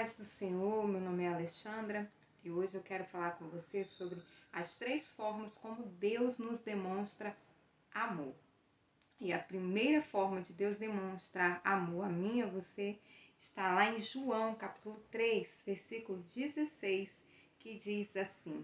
paz do Senhor, meu nome é Alexandra e hoje eu quero falar com você sobre as 3 formas como Deus nos demonstra amor. E a primeira forma de Deus demonstrar amor a mim e a você está lá em João, capítulo 3, versículo 16, que diz assim: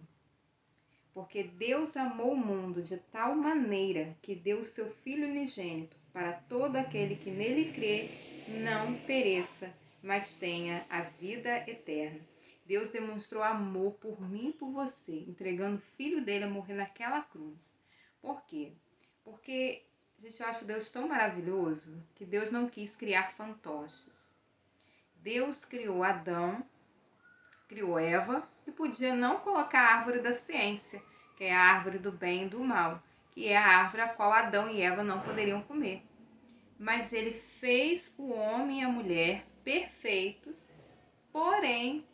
Porque Deus amou o mundo de tal maneira que deu o seu Filho unigênito para todo aquele que nele crê não pereça, mas tenha a vida eterna. Deus demonstrou amor por mim e por você, entregando o Filho dele a morrer naquela cruz. Por quê? Porque, gente, eu acho Deus tão maravilhoso que Deus não quis criar fantoches. Deus criou Adão, criou Eva e podia não colocar a árvore da ciência, que é a árvore do bem e do mal, que é a árvore a qual Adão e Eva não poderiam comer. Mas ele fez o homem e a mulher perfeitos, porém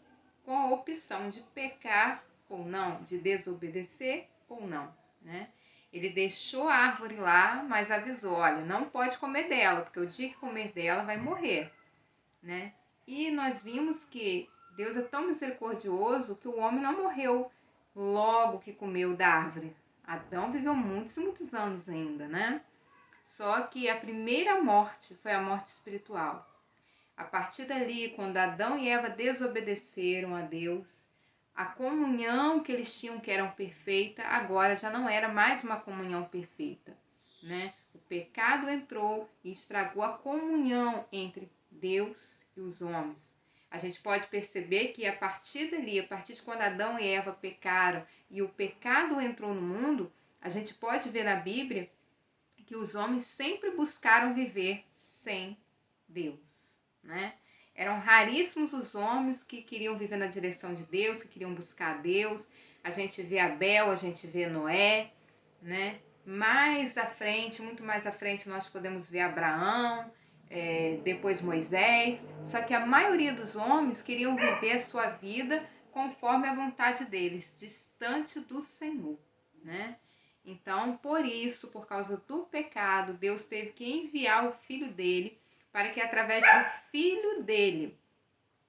com a opção de pecar ou não, de desobedecer ou não, né? Ele deixou a árvore lá, mas avisou, olha, não pode comer dela, porque o dia que comer dela vai morrer, né? E nós vimos que Deus é tão misericordioso que o homem não morreu logo que comeu da árvore. Adão viveu muitos e muitos anos ainda, né? Só que a primeira morte foi a morte espiritual. A partir dali, quando Adão e Eva desobedeceram a Deus, a comunhão que eles tinham, que era perfeita, agora já não era mais uma comunhão perfeita, né? O pecado entrou e estragou a comunhão entre Deus e os homens. A gente pode perceber que a partir dali, a partir de quando Adão e Eva pecaram e o pecado entrou no mundo, a gente pode ver na Bíblia que os homens sempre buscaram viver sem Deus, né? Eram raríssimos os homens que queriam viver na direção de Deus, que queriam buscar Deus. A gente vê Abel, a gente vê Noé, né? Mais à frente, muito mais à frente, nós podemos ver Abraão, depois Moisés. Só que a maioria dos homens queriam viver a sua vida conforme a vontade deles, distante do Senhor, né? Então, por isso, por causa do pecado, Deus teve que enviar o Filho dele para que através do Filho dele,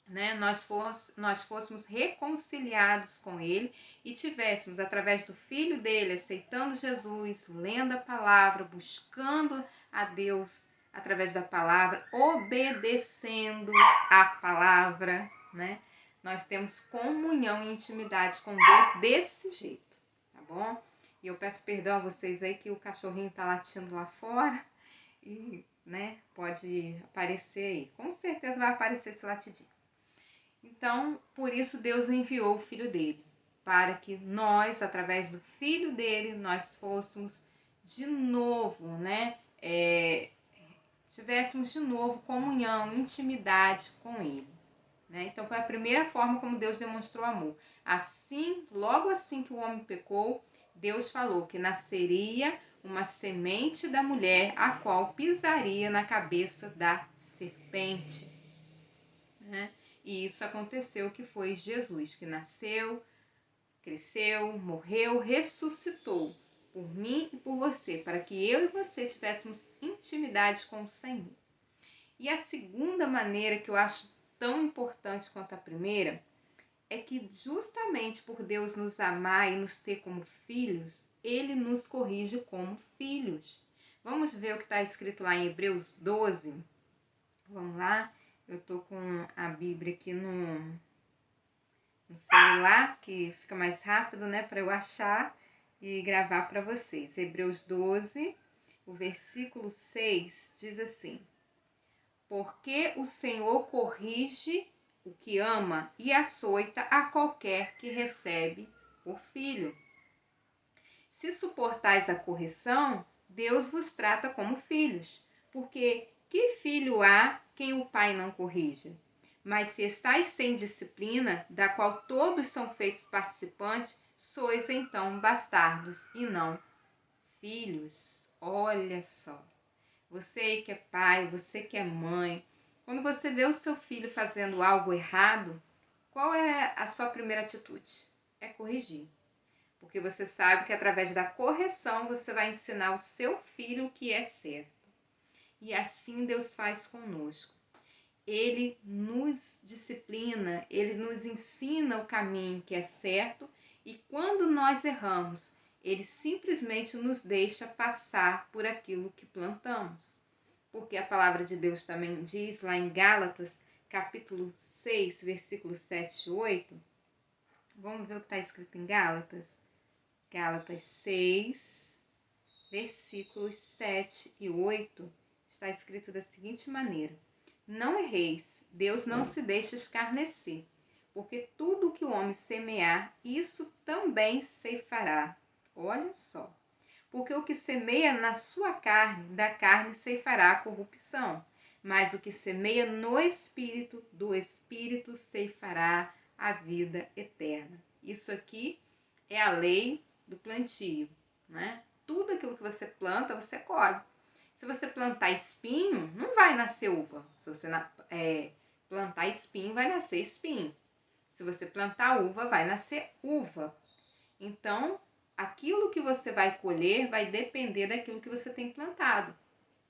né, nós fôssemos reconciliados com ele e tivéssemos, através do Filho dele, aceitando Jesus, lendo a palavra, buscando a Deus através da palavra, obedecendo a palavra, né, nós temos comunhão e intimidade com Deus desse jeito, tá bom? E eu peço perdão a vocês aí que o cachorrinho tá latindo lá fora e, né, pode aparecer aí. Com certeza vai aparecer esse latidinho. Então, por isso Deus enviou o Filho dele, para que nós, através do Filho dele, nós fôssemos de novo, né, tivéssemos de novo comunhão, intimidade com ele. Né? Então, foi a primeira forma como Deus demonstrou amor. Assim, logo assim que o homem pecou, Deus falou que nasceria uma semente da mulher, a qual pisaria na cabeça da serpente. Né? E isso aconteceu, que foi Jesus, que nasceu, cresceu, morreu, ressuscitou por mim e por você, para que eu e você tivéssemos intimidade com o Senhor. E a segunda maneira que eu acho tão importante quanto a primeira é que justamente por Deus nos amar e nos ter como filhos, ele nos corrige como filhos. Vamos ver o que está escrito lá em Hebreus 12? Vamos lá? Eu estou com a Bíblia aqui no celular, que fica mais rápido, né, para eu achar e gravar para vocês. Hebreus 12, o versículo 6 diz assim: Porque o Senhor corrige o que ama e açoita a qualquer que recebe por filho. Se suportais a correção, Deus vos trata como filhos, porque que filho há quem o pai não corrija? Mas se estáis sem disciplina, da qual todos são feitos participantes, sois então bastardos e não filhos. Olha só, você que é pai, você que é mãe, quando você vê o seu filho fazendo algo errado, qual é a sua primeira atitude? É corrigir. Porque você sabe que através da correção você vai ensinar o seu filho o que é certo. E assim Deus faz conosco. ele nos disciplina, ele nos ensina o caminho que é certo, e quando nós erramos, ele simplesmente nos deixa passar por aquilo que plantamos. Porque a palavra de Deus também diz lá em Gálatas, capítulo 6, versículos 7 e 8. Vamos ver o que está escrito em Gálatas? Gálatas 6, versículos 7 e 8, está escrito da seguinte maneira: Não erreis, Deus não se deixa escarnecer, porque tudo o que o homem semear, isso também ceifará. Olha só. Porque o que semeia na sua carne, da carne ceifará a corrupção. Mas o que semeia no Espírito, do Espírito ceifará a vida eterna. Isso aqui é a lei do plantio, né? Tudo aquilo que você planta, você colhe. Se você plantar espinho, não vai nascer uva. Se você plantar espinho, vai nascer espinho. Se você plantar uva, vai nascer uva. Então, aquilo que você vai colher vai depender daquilo que você tem plantado,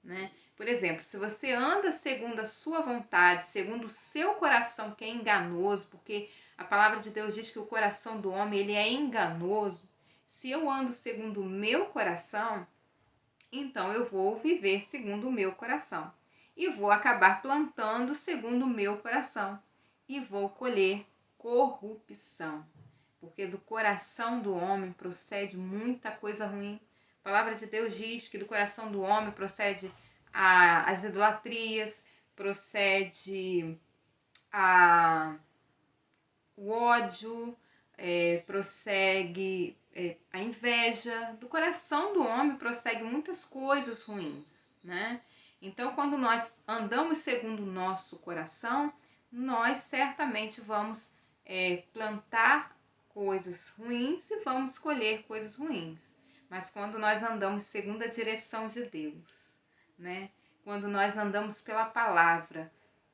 né? Por exemplo, se você anda segundo a sua vontade, segundo o seu coração, que é enganoso, porque a palavra de Deus diz que o coração do homem ele é enganoso. Se eu ando segundo o meu coração, então eu vou viver segundo o meu coração. E vou acabar plantando segundo o meu coração. E vou colher corrupção. Porque do coração do homem procede muita coisa ruim. A palavra de Deus diz que do coração do homem procede as idolatrias, procede o ódio, prossegue a inveja. Do coração do homem prossegue muitas coisas ruins, né? Então, quando nós andamos segundo o nosso coração, nós certamente vamos plantar coisas ruins e vamos colher coisas ruins. Mas quando nós andamos segundo a direção de Deus, né? Quando nós andamos pela palavra,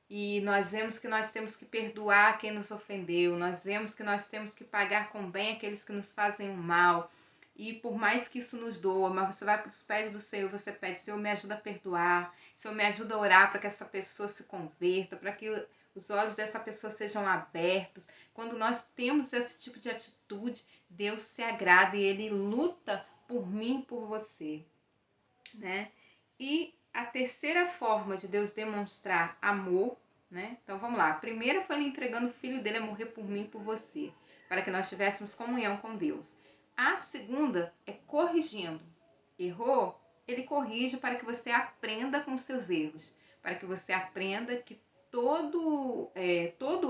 e nós vemos que nós temos que perdoar quem nos ofendeu, nós vemos que nós temos que pagar com bem aqueles que nos fazem o mal, e por mais que isso nos doa, mas você vai para os pés do Senhor, você pede: Senhor, me ajuda a perdoar, Senhor, me ajuda a orar para que essa pessoa se converta, para que os olhos dessa pessoa sejam abertos. Quando nós temos esse tipo de atitude, Deus se agrada e Ele luta por mim e por você, né? E a terceira forma de Deus demonstrar amor, né? Então vamos lá. A primeira foi Ele entregando o Filho dele a morrer por mim e por você, para que nós tivéssemos comunhão com Deus. A segunda é corrigindo. Errou? Ele corrige para que você aprenda com os seus erros, para que você aprenda que todo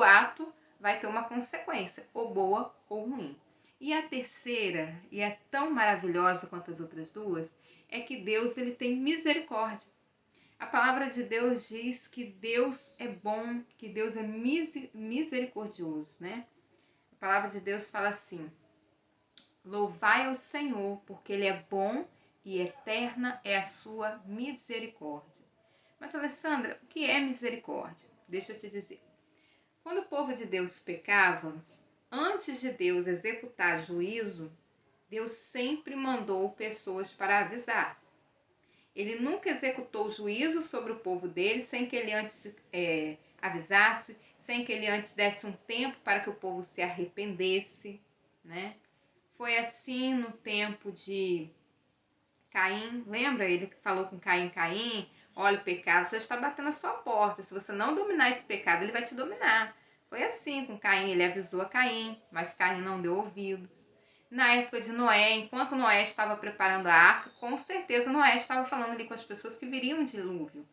ato vai ter uma consequência, ou boa ou ruim. E a terceira, e é tão maravilhosa quanto as outras duas, é que Deus ele tem misericórdia. A palavra de Deus diz que Deus é bom, que Deus é misericordioso, né? A palavra de Deus fala assim: louvai ao Senhor, porque Ele é bom e eterna é a sua misericórdia. Mas, Alessandra, o que é misericórdia? Deixa eu te dizer. Quando o povo de Deus pecava, antes de Deus executar juízo, Deus sempre mandou pessoas para avisar. Ele nunca executou juízo sobre o povo dele sem que ele antes avisasse, sem que ele antes desse um tempo para que o povo se arrependesse, né? Foi assim no tempo de Caim. Lembra? Ele falou com Caim: Caim, olha, o pecado já está batendo a sua porta. Se você não dominar esse pecado, ele vai te dominar. Foi assim com Caim. Ele avisou a Caim, mas Caim não deu ouvidos. Na época de Noé, enquanto Noé estava preparando a arca, com certeza Noé estava falando ali com as pessoas que viriam o dilúvio.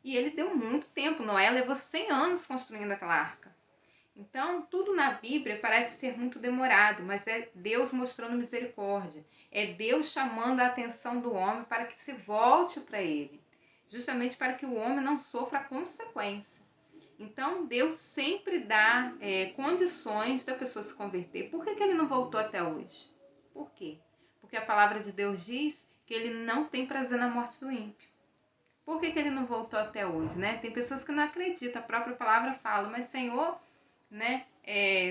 E ele deu muito tempo. Noé levou 100 anos construindo aquela arca. Então, tudo na Bíblia parece ser muito demorado, mas é Deus mostrando misericórdia. É Deus chamando a atenção do homem para que se volte para Ele, justamente para que o homem não sofra a consequência. Então, Deus sempre dá condições da pessoa se converter. Por que Ele não voltou até hoje? Por quê? Porque a palavra de Deus diz que Ele não tem prazer na morte do ímpio. Por que Ele não voltou até hoje, né? Tem pessoas que não acreditam, a própria palavra fala: mas Senhor, né?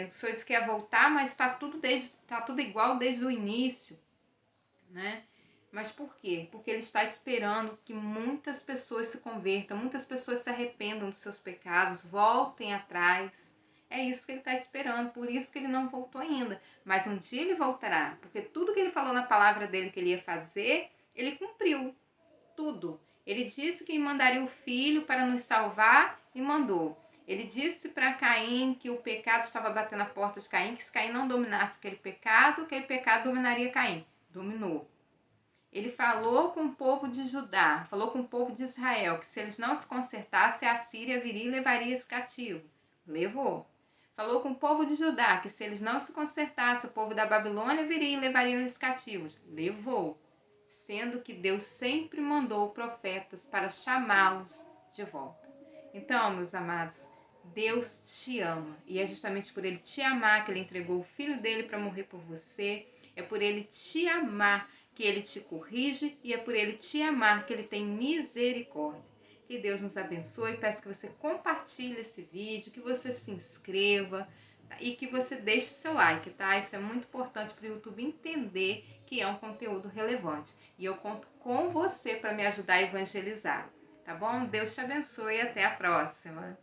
O Senhor disse que ia voltar, mas está tudo igual desde o início, né? Mas por quê? Porque ele está esperando que muitas pessoas se convertam, muitas pessoas se arrependam dos seus pecados, voltem atrás. É isso que ele está esperando, por isso que ele não voltou ainda. Mas um dia ele voltará, porque tudo que ele falou na palavra dele que ele ia fazer, ele cumpriu. Tudo. Ele disse que mandaria o filho para nos salvar e mandou. Ele disse para Caim que o pecado estava batendo a porta de Caim, que se Caim não dominasse aquele pecado dominaria Caim. Dominou. Ele falou com o povo de Judá, falou com o povo de Israel, que se eles não se consertassem, a Síria viria e levaria esse cativo. Levou. Falou com o povo de Judá, que se eles não se consertassem, o povo da Babilônia viria e levaria eles cativos. Levou. Sendo que Deus sempre mandou profetas para chamá-los de volta. Então, meus amados, Deus te ama. E é justamente por Ele te amar que Ele entregou o Filho dele para morrer por você. É por Ele te amar que Ele te corrige e é por Ele te amar que Ele tem misericórdia. Que Deus nos abençoe. Peço que você compartilhe esse vídeo, que você se inscreva e que você deixe seu like, tá? Isso é muito importante para o YouTube entender que é um conteúdo relevante. E eu conto com você para me ajudar a evangelizar, tá bom? Deus te abençoe e até a próxima.